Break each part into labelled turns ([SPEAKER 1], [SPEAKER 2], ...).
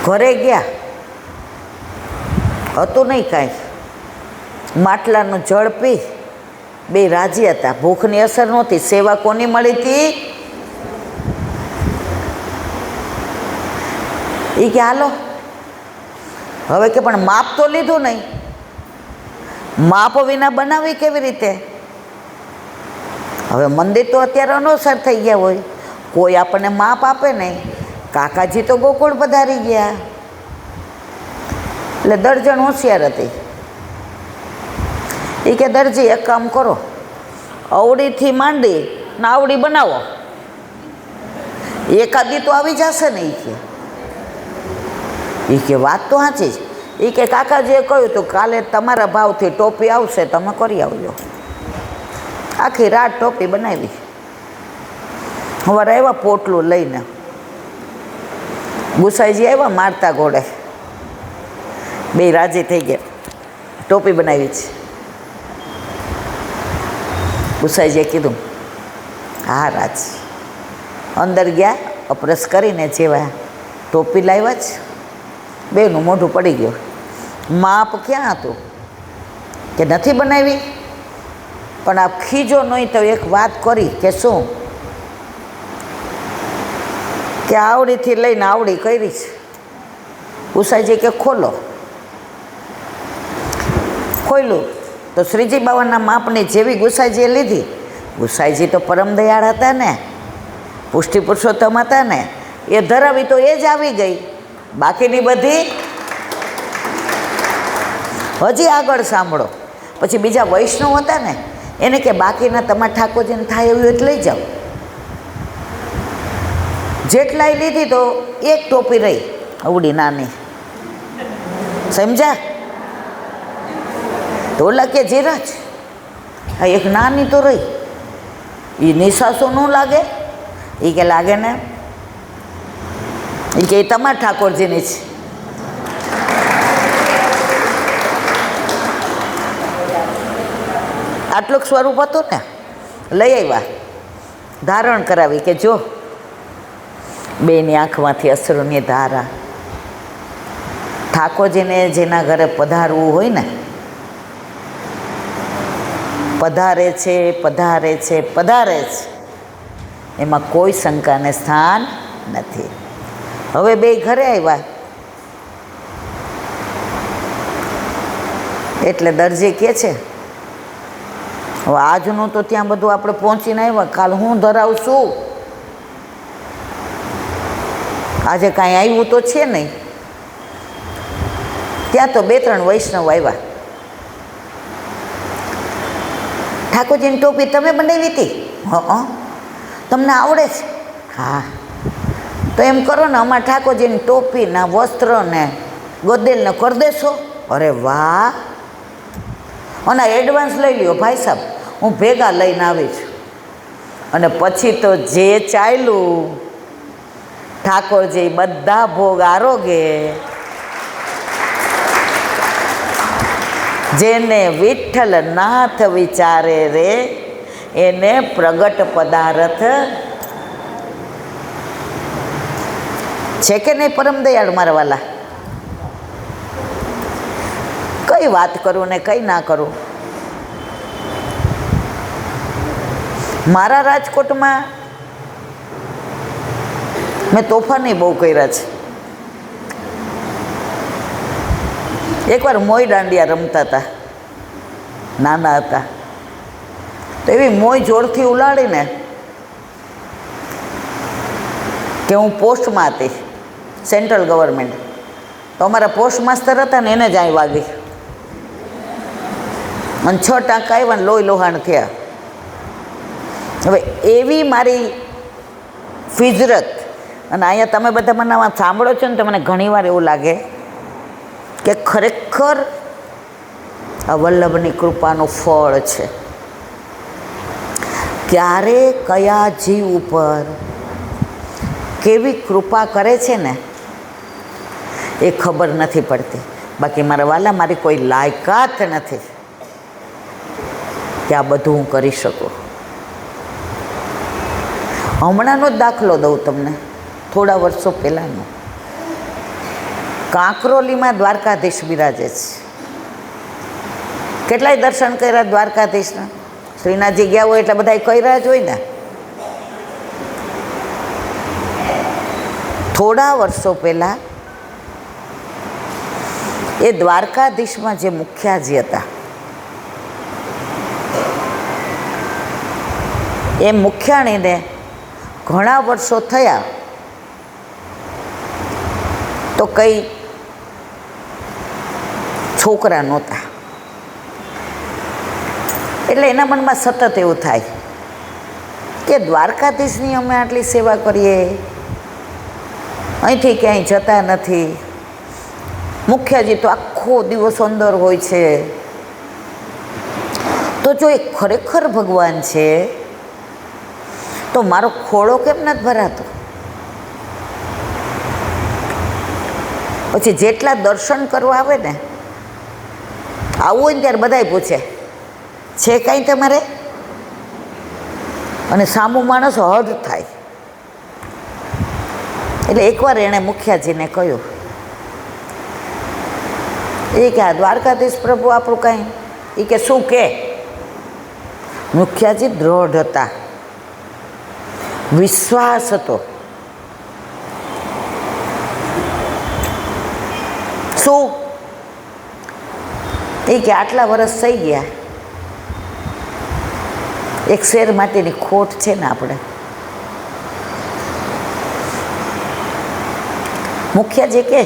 [SPEAKER 1] ઘરે ગયા, હતું નહીં કાંઈ, માટલાનું જળ પી બે રાજી હતા, ભૂખની અસર નહોતી. સેવા કોની મળી હતી? એ કે હાલો હવે કે પણ માપ તો લીધું નહીં, માપ વિના બનાવી કેવી રીતે? હવે મંદિર તો અત્યારે અનોસર થઈ ગયા હોય, કોઈ આપણને માપ આપે નહીં. કાકાજી તો ગોકુળ પધારી ગયા, એટલે દરજણ હોશિયાર હતી. એ કે દરજી એક કામ કરો, અવડીથી માંડી ને આવડી બનાવો, એકાદી તો આવી જશે ને. એ કે વાત તો સાચી જ. એ કે કાકાજીએ કહ્યું તો કાલે તમારા ભાવથી ટોપી આવશે, તમે કરી આવજો. આખી રાત ટોપી બનાવી. સવારે આવ્યા પોટલું લઈને, ગુસાઈજી આવ્યા મારતા ઘોડે, બે રાજી થઈ ગયા, ટોપી બનાવી છે. ગુસાઈજીએ કીધું હા રાજ. અંદર ગયા, અપરસ કરીને જેવા ટોપી લાવ્યા જ, બેનું મોઢું પડી ગયું. માપ ક્યાં હતું કે નથી બનાવી? પણ આ ખીજો નહીં તો એક વાત કરી કે શું કે આવડીથી લઈને આવડી કરી છે. ગુસાઈજી કે ખોલો. ખોલ્યું તો શ્રીજી બાવાના માપની જેવી ગુસાઈજીએ લીધી. ગુસાઈજી તો પરમ દયાળ હતા ને, પુષ્ટિ પુરુષોત્તમ હતા ને, એ ધરાવી તો એ જ આવી ગઈ. બાકીની બધી હજી આગળ સાંભળો. પછી બીજા વૈષ્ણવ હતા ને, એને કે બાકીના તમારા ઠાકોરજીને થાય એવું એટલે લઈ જાઓ. જેટલાય લીધી તો એક ટોપી રહી અવડી નાની, સમજ્યા? તો ઓલા કે જીરાજ હા એક નાની તો રહી, એ નિશાસો ન લાગે? એ કે લાગે ને. એ કે તમારા ઠાકોરજીની છે. આટલું સ્વરૂપ હતું ને, લઈ આવ્યા, ધારણ કરાવી કે જો બેની આંખમાંથી અશ્રુની ધારા. ઠાકોરજીને જેના ઘરે પધારવું હોય ને, પધારે છે પધારે છે પધારે છે, એમાં કોઈ શંકાને સ્થાન નથી. હવે બે ઘરે આવ્યા એટલે દરજી કહે છે હવે આજનું તો ત્યાં બધું આપણે પહોંચીને આવ્યા, કાલ હું ધરાવશું? આજે કાંઈ આવ્યું તો છે નહીં. ત્યાં તો બે ત્રણ વૈષ્ણવ આવ્યા. ઠાકોરજીની ટોપી તમે બનાવી હતી? હં. તમને આવડે છે? હા. તો એમ કરો ને, અમારા ઠાકોરજીની ટોપીના વસ્ત્રને ગદેલને કરી દેશો? અરે વાહ! અને એડવાન્સ લઈ લ્યો ભાઈ સાહેબ, હું ભેગા લઈને આવી છું. અને પછી તો જે ચાલ્યું, ઠાકોરજી બધા ભોગ આરોગે. જેને વિઠ્ઠલ નાથ વિચારે રે, એને પ્રગટ પદાર્થ છે કે નહીં? પરમ દયાળ મારા વાલા, કઈ વાત કરું ને કઈ ના કરું. મારા રાજકોટમાં મેં તોફાની બહુ કર્યા છે. એકવાર મોય દાંડિયા રમતા હતા, નાના હતા, તો એવી મોય જોરથી ઉલાડીને કે હું પોસ્ટમાં હતી, સેન્ટ્રલ ગવર્મેન્ટ. તો અમારા પોસ્ટ માસ્તર હતા ને, એને જ અહીં વાગી અને 6 ટાંકા આવ્યા ને લોહી લોહાણ થયા. હવે એવી મારી ફિજરત. અને અહીંયા તમે બધા મને સાંભળો છો ને, તો મને ઘણીવાર એવું લાગે કે ખરેખર આ વલ્લભની કૃપાનું ફળ છે. ક્યારે કયા જીવ ઉપર કેવી કૃપા કરે છે ને, એ ખબર નથી પડતી. બાકી મારા વાલા, મારી કોઈ લાયકાત નથી કે આ બધું હું કરી શકું. હમણાંનો જ દાખલો દઉં તમને, થોડા વર્ષો પહેલાંનો. કાંકરોલીમાં દ્વારકાધીશ બિરાજે છે. કેટલાય દર્શન કર્યા દ્વારકાધીશના. શ્રીનાથજી ગયા હોય એટલે બધા કર્યા જ હોય ને. થોડા વર્ષો પહેલાં એ દ્વારકાધીશમાં જે મુખ્યાજી હતા એ મુખ્યાણીને ઘણા વર્ષો થયા તો કંઈ છોકરા નહોતા. એટલે એના મનમાં સતત એવું થાય કે દ્વારકાધીશની અમે આટલી સેવા કરીએ, અહીંથી ક્યાંય જતા નથી, મુખ્યજી તો આખો દિવસ અંદર હોય છે, તો જો એ ખરેખર ભગવાન છે તો મારો ખોળો કેમ નથી ભરાતો? પછી જેટલા દર્શન કરવા આવે ને, આવું હોય ને ત્યારે બધાય પૂછે છે કાંઈ તમારે, અને સામુ માણસ હદ થાય. એટલે એકવાર એણે મુખ્યાજીને કહ્યું એ કે આ દ્વારકાધીશ પ્રભુ આપણું કાંઈ, એ કે શું કે? મુખ્યાજી દ્રઢ હતા, વિશ્વાસ હતો. શું? એ કે આટલા વર્ષ થઈ ગયા, એક શેર માટેની ખોટ છે ને આપણે. મુખ્યજી કે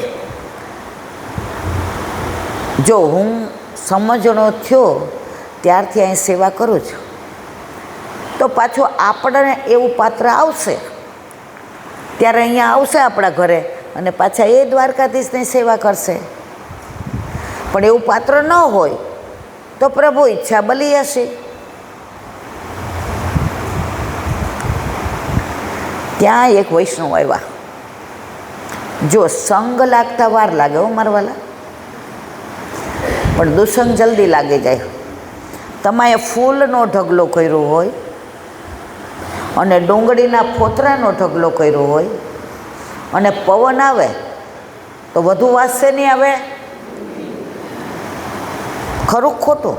[SPEAKER 1] જો હું સમજણો થયો ત્યારથી અહીં સેવા કરું છું, તો પાછું આપણને એવું પાત્ર આવશે ત્યારે અહીંયા આવશે આપણા ઘરે અને પાછા એ દ્વારકાધીશની સેવા કરશે. પણ એવું પાત્ર ન હોય તો પ્રભુ ઈચ્છા બલી હશે. ત્યાં એક વૈષ્ણવ આવ્યા. જો સંગ લાગતા વાર લાગે હો મારવાલા, પણ દુસંગ જલ્દી લાગી જાય. તમારે ફૂલનો ઢગલો કર્યો હોય અને ડુંગળીના ફોતરાનો ઢગલો કર્યો હોય અને પવન આવે તો વધુ વાસશે નહીં આવે? ખરું ખોટું?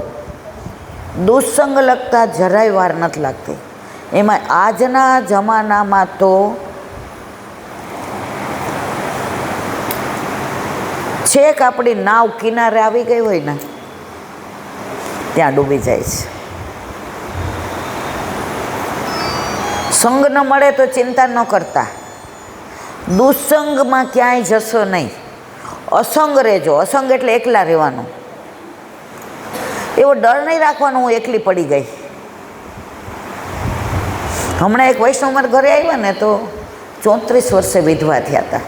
[SPEAKER 1] દુસંગ લગતા જરાય વાર નથી લાગતી. એમાં આજના જમાનામાં તો છેક આપણી નાવ કિનારે આવી ગઈ હોય ને ત્યાં ડૂબી જાય છે. સંગ ન મળે તો ચિંતા ન કરતા, દુસંગમાં ક્યાંય જશો નહીં, અસંગ રહેજો. અસંગ એટલે એકલા રહેવાનું. એવો ડર નહીં રાખવાનો હું એકલી પડી ગઈ. હમણાં એક વૈષ્ણવ મારા ઘરે આવ્યા ને તો 34 વર્ષે વિધવા થયા હતા.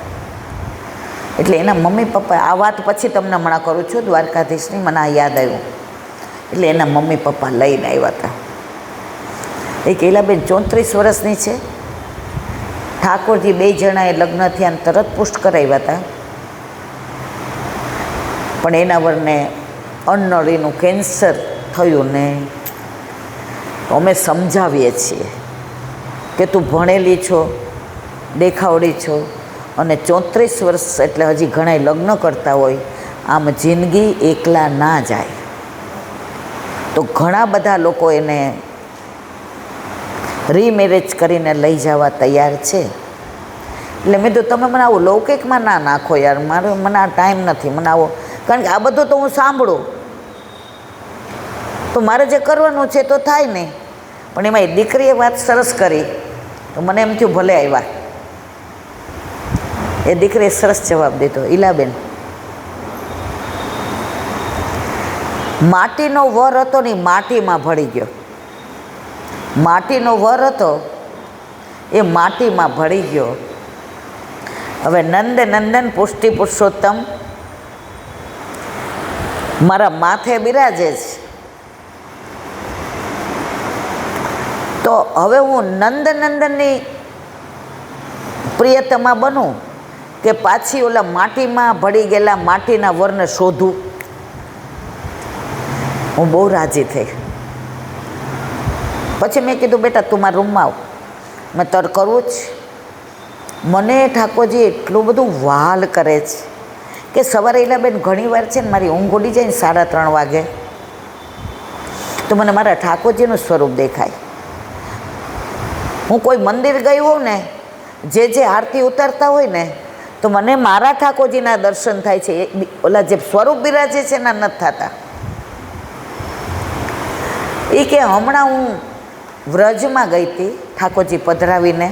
[SPEAKER 1] એટલે એના મમ્મી પપ્પા, આ વાત પછી તમને હમણાં કરું છું દ્વારકાધીશની, મને આ યાદ આવ્યું. એટલે એના મમ્મી પપ્પા લઈને આવ્યા હતા. એ કૈલાબેન 34 વર્ષની છે, ઠાકોરજી 2 જણાએ લગ્ન થયા તરત પુષ્ટ કરાવ્યા હતા, પણ એના વરને અન્નળીનું કેન્સર થયું ને અમે સમજાવીએ છીએ કે તું ભણેલી છો, દેખાવડી છો, અને 34 વર્ષ એટલે હજી ઘણાય લગ્ન કરતા હોય, આમ જિંદગી એકલા ના જાય. તો ઘણા બધા લોકો એને રીમેરેજ કરીને લઈ જવા તૈયાર છે. એટલે મેં તો તમે મને આવું લૌકિકમાં ના નાખો યાર, મને આ ટાઈમ નથી, મને આવો, કારણ કે આ બધું તો હું સાંભળું તો મારે જે કરવાનું છે તો થાય નહીં. પણ એમાં એ દીકરીએ વાત સરસ કરી તો મને એમ થયું ભલે આવ્યા. એ દીકરીએ સરસ જવાબ દીધો, ઈલાબેન માટીનો વર હતો ને માટીમાં ભળી ગયો. માટીનો વર હતો એ માટીમાં ભળી ગયો. હવે નંદ નંદન પુષ્ટિ પુરુષોત્તમ મારા માથે બિરાજે છે, તો હવે હું નંદ નંદનની પ્રિયતમા બનું કે પાછી ઓલા માટીમાં ભળી ગયેલા માટીના વરને શોધું? હું બહુ રાજી થઈ. પછી મેં કીધું બેટા તું મારા રૂમમાં આવ, મેં તર કરવું જ. મને ઠાકોરજી એટલું બધું વહાલ કરે છે કે સવારે એલાબેન ઘણી વાર છે ને મારી ઊંઘ ઉડી જાય ને 3:30 વાગે તો મને મારા ઠાકોરજીનું સ્વરૂપ દેખાય. હું કોઈ મંદિર ગઈ હોઉં ને, જે આરતી ઉતારતા હોય ને, તો મને મારા ઠાકોરજીના દર્શન થાય છે. ઓલા જે સ્વરૂપ બિરાજે છે એના નથી થતા. એ કે હમણાં હું વ્રજમાં ગઈ હતી ઠાકોરજી પધરાવીને,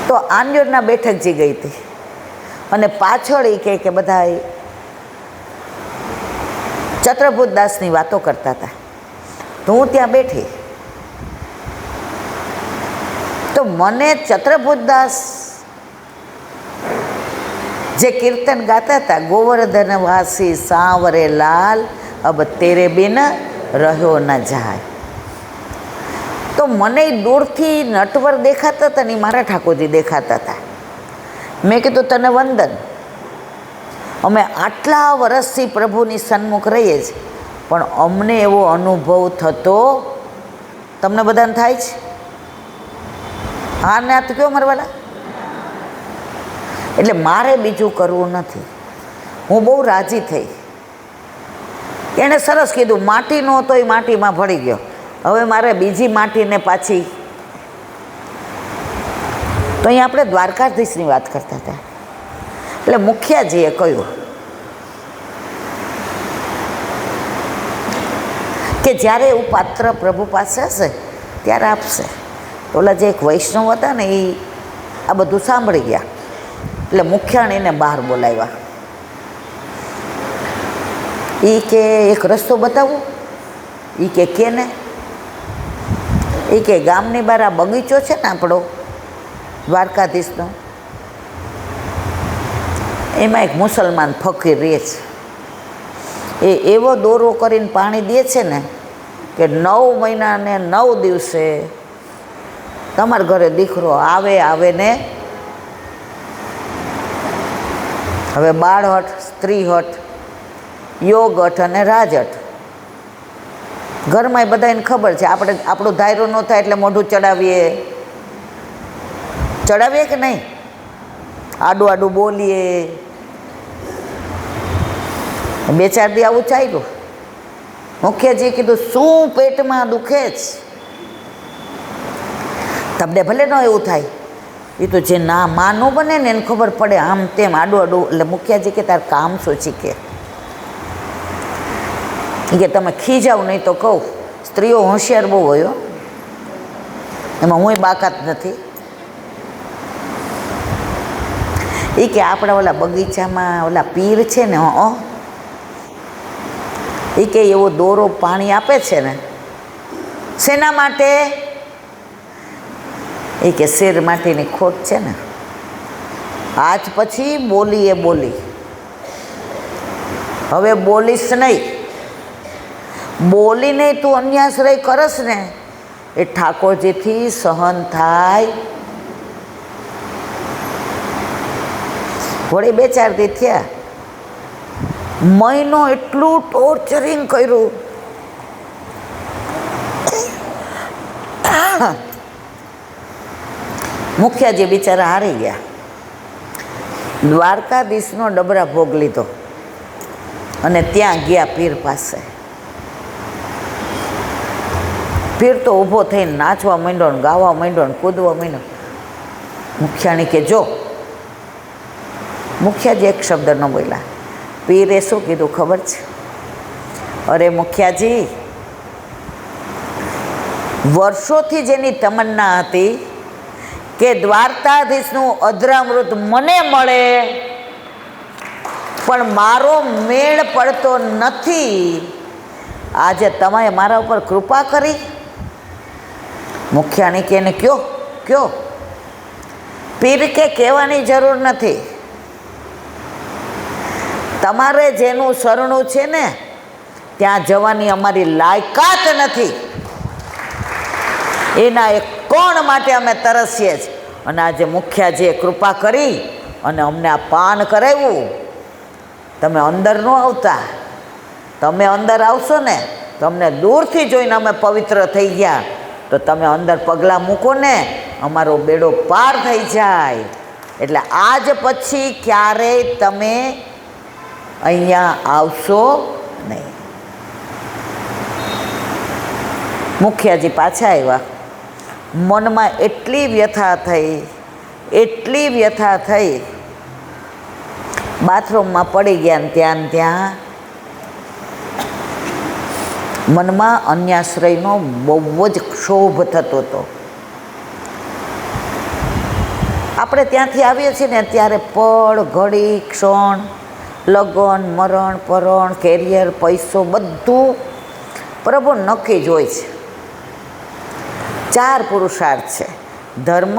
[SPEAKER 1] તો આંજોરના બેઠકજી ગઈ હતી અને પાછળ એ કે બધા ચત્રભુતદાસની વાતો કરતા હતા. તો હું ત્યાં બેઠી, તો મને ચત્રભુતદાસ જે કીર્તન ગાતા હતા, ગોવર્ધન વાસી સાવરે લાલ અબ તેરે બિન રહ્યો ન જાય, તો મને દૂરથી નટવર દેખાતા હતા ને મારા ઠાકોરજી દેખાતા હતા. મેં કીધું તને વંદન, અમે આટલા વર્ષથી પ્રભુની સન્મુખ રહીએ છીએ પણ અમને એવો અનુભવ થતો, તમને બધાને થાય છે? હા ને આ તો કયો મરવાલા. એટલે મારે બીજું કરવું નથી. હું બહુ રાજી થઈ. એણે સરસ કીધું, માટીનો હતો એ માટીમાં ભળી ગયો, હવે મારે બીજી માટીને પાછી. તો અહીં આપણે દ્વારકાધીશની વાત કરતા હતા. એટલે મુખિયાજીએ કહ્યું કે જ્યારે એવું પાત્ર પ્રભુ પાસે હશે ત્યારે આપશે. તો ઓલા જે એક વૈષ્ણવ હતા ને એ આ બધું સાંભળી ગયા, એટલે મુખ્યાણીને બહાર બોલાવ્યા. એ કે એક રસ્તો બતાવું? એ કે ને એ કે ગામની બહાર આ બગીચો છે ને આપણો દ્વારકાધીશનો, એમાં એક મુસલમાન ફકીર રહે છે. એ એવો દોરો કરીને પાણી દે છે ને કે 9 મહિના ને 9 દિવસે તમારા ઘરે દીકરો આવે ને, હવે બાળહઠ, સ્ત્રીહઠ, યોગહઠ અને રાજહઠ ઘરમાં બધાને ખબર છે. આપણે આપણું ધાયરો ન થાય એટલે મોઢું ચડાવીએ કે નહીં, આડું બોલીએ. 2-4 દી આવું ચાલ્યું. મુખ્યજીએ કીધું, શું પેટમાં દુખે જ? તમને ભલે ન એવું થાય, એ તો જે ના માં ન બને ને એને ખબર પડે, આમ તેમ આડું. એટલે મુખ્યજી કે તાર કામ સોચી કે તમે ખીજાવ નહીં તો કહું. સ્ત્રીઓ હોશિયાર બહુ હોય, એમાં હું બાકાત નથી. એ કે આપણા ઓલા બગીચામાં ઓલા પીર છે ને, એ કે એવો દોરો પાણી આપે છે ને, શેના માટે? એ કે શેર માટેની ખોટ છે ને. આજ પછી બોલી, હવે બોલીશ નહીં. બોલીને તું અન્યાશ્રય કરસ ને એ ઠાકોરજીથી સહન થાય. વળી 2-4 દી થયા, મહિનો એટલું ટોર્ચરિંગ કર્યું. મુખ્યાજી બિચારા હારી ગયા. દ્વારકાધીશનો ડબરા ભોગ લીધો અને ત્યાં ગયા પીર પાસે. પીર તો ઊભો થઈને નાચવા માંડ્યો ને ગાવા માંડ્યો ને કૂદવા માંડ્યો. મુખ્યાણી કે જો. મુખ્યાજી એક શબ્દ ન બોલ્યા. પીરે શું કીધું ખબર છે? અરે મુખ્યાજી, વર્ષોથી જેની તમન્ના હતી કે દ્વારકાધીશનું અધરામૃત મને મળે, પણ મારો મેળ પડતો નથી. આજે તમે મારા ઉપર કૃપા કરી. મુખ્યાણી કે એને કયો? પીર કે કહેવાની જરૂર નથી. તમારે જેનું શરણું છે ને ત્યાં જવાની અમારી લાયકાત નથી. એના એક કોણ માટે અમે તરસીએ છીએ. અને આજે મુખ્યાજીએ કૃપા કરી અને અમને આ પાન કરાવ્યું. તમે અંદર ન આવતા, તમે અંદર આવશો ને તો અમને દૂરથી જોઈને અમે પવિત્ર થઈ ગયા. તો તમે અંદર પગલાં મૂકો ને અમારો બેડો પાર થઈ જાય. એટલે આજ પછી ક્યારેય તમે અહીંયા આવશો નહીં. મુખિયાજી પાછા આવ્યા. મનમાં એટલી વ્યથા થઈ, બાથરૂમમાં પડી ગયા ને ત્યાં મનમાં અન્યાશ્રયનો બહુ જ ક્ષોભ થતો હતો. આપણે ત્યાંથી આવીએ છીએ ને ત્યારે પળ, ઘડી, ક્ષણ, લગ્ન, મરણ, પરણ, કેરિયર, પૈસો બધું પ્રભુ નક્કી જ હોય છે. 4 પુરુષાર્થ છે: ધર્મ,